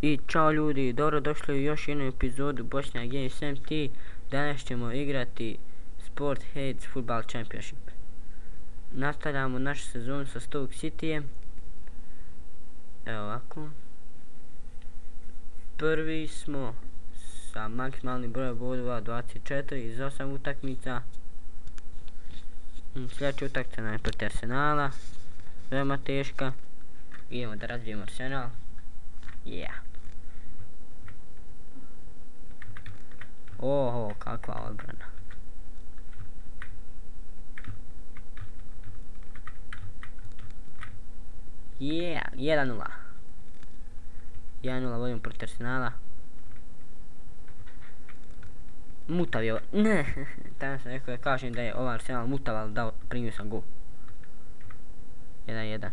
I čao ljudi, dobro došli u još jednu epizodu Bošnjak Games MT. Danas ćemo igrati Sport Heads Football Championship. Nastavljamo našu sezonu sa Stoke Cityjem. Evo ovako. Prvi smo sa maksimalnim brojem bodova 24 iz 8 utakmica. Sljedeća utakmica nam je protiv Arsenala. Veoma teška. Idemo da razbijemo Arsenal. Oho, kakva odbrana. Yeah, 1-0. 1-0 vodimo protiv Arsenala. Mutav je ovo. Ne, tamo sam rekao da kažem da je ovaj Arsenal mutav, ali primio sam gol. 1-1.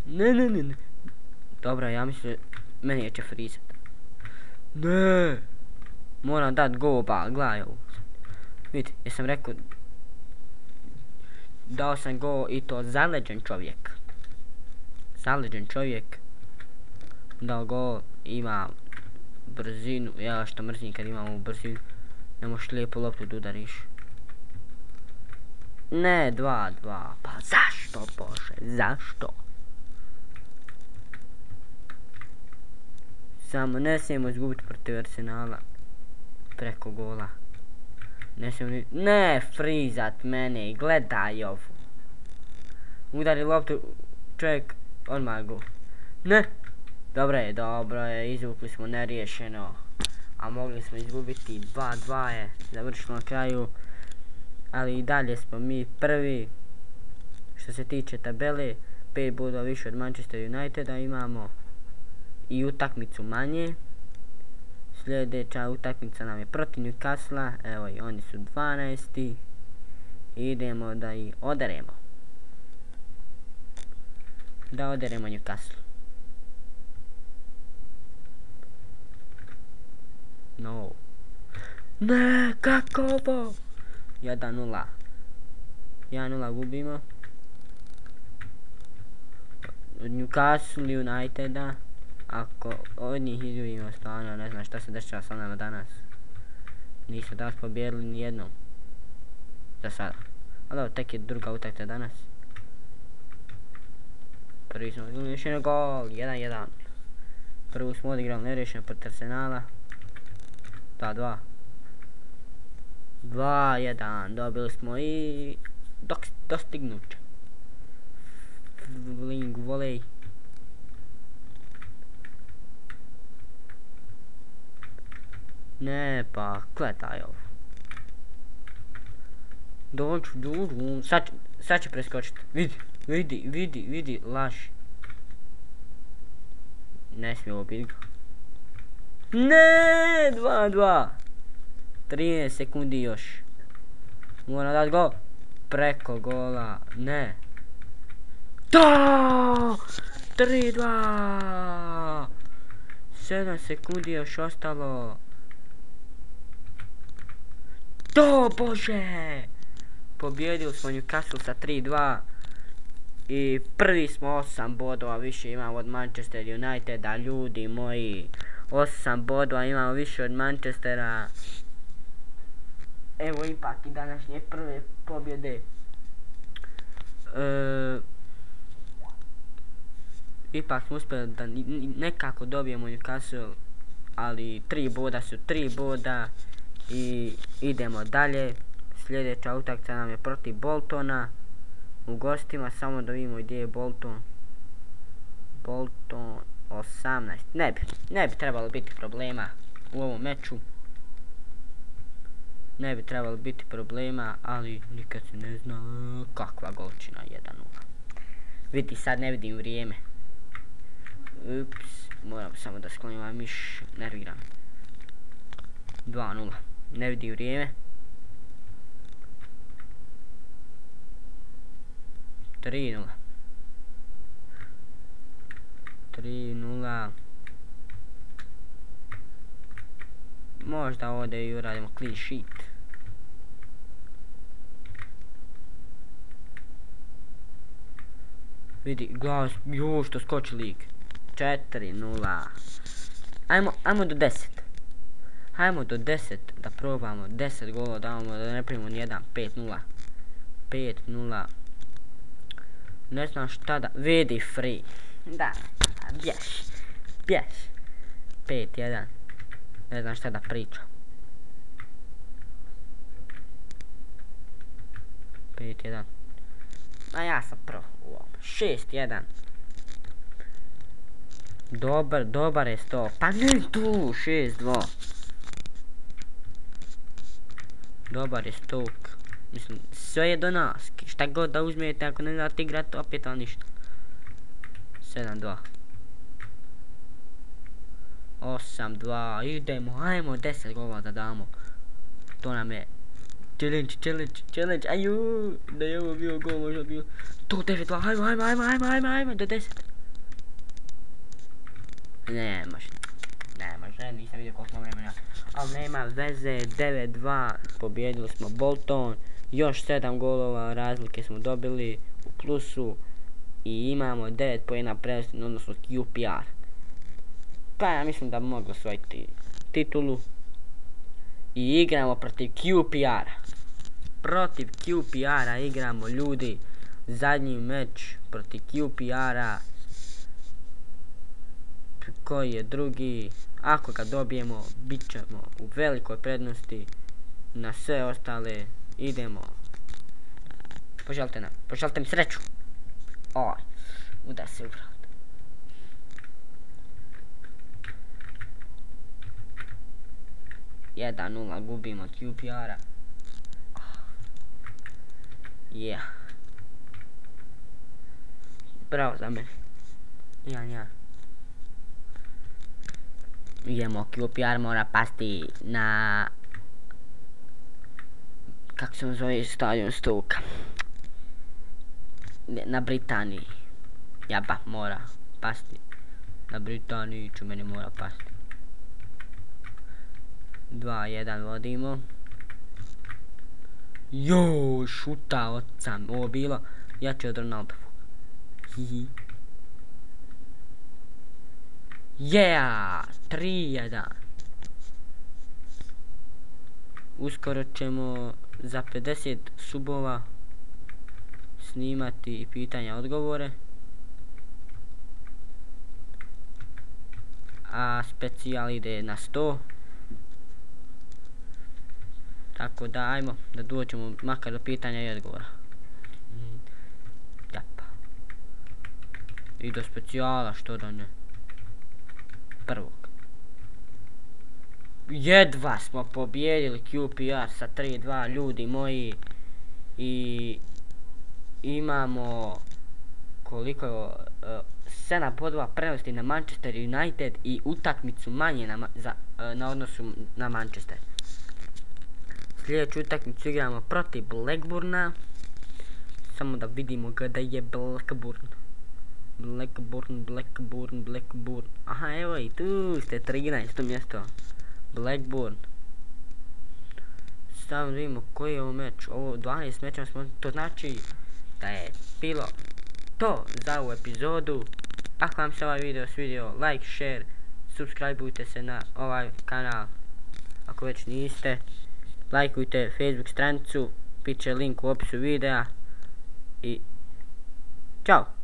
Ne. Dobro, ja mislim meni će frizat. Ne. Moram dat gol, ba, gledaj ovo. Vidite, jesam rekao. Dao sam gol i to zaleđen čovjek. Zaleđen čovjek. Dao gol, ima brzinu. Ja što mrzim kad imam ovu brzinu. Ne možeš lijepo loptu da udariš. Ne, 2-2. Pa zašto, Bože, zašto? Samo ne smijemo izgubiti protiv Arsenala preko gola. Ne smijemo ni... Ne, frizat mene, gledaj ovo. Udari loptu, čovjek, odmah gol. Ne! Dobro je, izvukli smo neriješeno. A mogli smo izgubiti, 2-2 je, završimo na kraju. Ali i dalje smo mi prvi. Što se tiče tabele, 5 bodova više od Manchester Uniteda imamo. I utakmicu manje. Sljedeća utakmica nam je protiv Newcastle. Evo i oni su 12. Idemo da ih oderemo. Da oderemo Newcastle. No. Ne, kako ovo? 1-0. 1-0 gubimo. Od Newcastle Uniteda. Ako od njih izgubimo, stvarno ne znam šta se dešava sa nama danas. Nisu danas pobijedili ni jednom. Za sada. Ali evo, tek je druga utakmica danas. Prvi smo odigrali još jedan gol, 1-1. Prvu smo odigrali nerešeno protiv Arsenala. 2-2. 2-1, dobili smo i... dostignuće. Link volej. Ne, pa, gledaj ovo. Dođu, sad će preskočiti. Vidi, laži. Ne smije ovo biti. Ne, 2-2. 13 sekundi još. Moram dati gol. Preko gola, ne. Da! 3-2. 7 sekundi još ostalo. To, Bože! Pobjedili smo Newcastle sa 3-2. I prvi smo 8 bodova više imamo od Manchester Uniteda, ljudi moji. 8 bodova imamo više od Manchestera. Evo ipak i današnje prve pobjede. Ipak smo uspjeli da nekako dobijemo Newcastle. Ali 3 boda su 3 boda. I idemo dalje. Sljedeća utakmica nam je protiv Boltona. U gostima, samo da vidimo gdje je Bolton. Bolton 18. Ne bi trebalo biti problema u ovom meču. Ne bi trebalo biti problema, ali nikad se ne zna. Kakva golčina, 1-0. Vidi, sad ne vidim vrijeme. Ups, moram samo da sklonim ovaj miš, nerviram. 2-0. Ne vidi vrijeme. 3-0. 3-0. Možda ovdje i uradimo clean sheet. Vidi, glas, joj što skoči lik. 4-0. Ajmo do 10. Hajmo do 10 da probamo. 10 golova davamo da ne primimo nijedan. 5-0. 5-0. Ne znam šta da... Vidi free. Da, bješ. 5-1. Ne znam šta da pričam. 5-1. A ja sam prvo u ovom. 6-1. Dobar je sto. Pa ne tu. 6-2. Dobar je stok. Mislim, sve je do nas. Šta god da uzmijete, ako ne znate igrat, opet vam ništa. 7-2. 8-2. Idemo, ajmo 10 golova da damo. To nam je challenge. Aju, da je ovo bio gol, možda bio. To 9-2, ajmo, do 10. Ne može, nisam vidio koliko smo vremena. Ali nema veze, 9-2, pobjedili smo Bolton. Još 7 golova razlike smo dobili u plusu. I imamo 9 poena prednosti, odnosno QPR. Pa ja mislim da bi mogli osvojiti titulu. I igramo protiv QPR-a. Protiv QPR-a igramo, ljudi. Zadnji meč protiv QPR-a. Koji je drugi? Ako ga dobijemo, bit ćemo u velikoj prednosti. Na sve ostale idemo. Poželite mi sreću. Oj, udar se u vrat. Jedan 0 gubimo od QPR-a. Yeah. Bravo za mene. 1-1. Idemo, QPR mora pasti na... Kako se zove stadion Stoke? Na Britaniji. Jaba, mora pasti. Na Britaniji meni mora pasti. 2-1 vodimo. Joj, šuta od sam. Ovo bilo jače od Ronaldovu. Yeah! 3-1. Uskoro ćemo za 50 subova snimati i pitanja odgovore. A specijal ide na 100. Tako da ajmo da dođemo makar do pitanja i odgovora. Japa. I do specijala, što da ne. Prvog. Jedva smo pobjedili QPR sa 3-2, ljudi moji. I imamo koliko 7 bodova prednosti na Manchester United i utakmicu manje na odnosu na Manchester. Sljedeću utakmicu igramo protiv Blackburna. Samo da vidimo kada je Blackburn. Aha, evo i tu ste 13. mjesto. Blackburn. Samo vidimo koji je ovo meč. Ovo 12 mečeva smo, to znači da je bilo to za ovu epizodu. Ako vam se ovaj video svidio, like, share, subscribeujte se na ovaj kanal ako već niste. Lajkujte Facebook stranicu, bit će link u opisu videa i čao!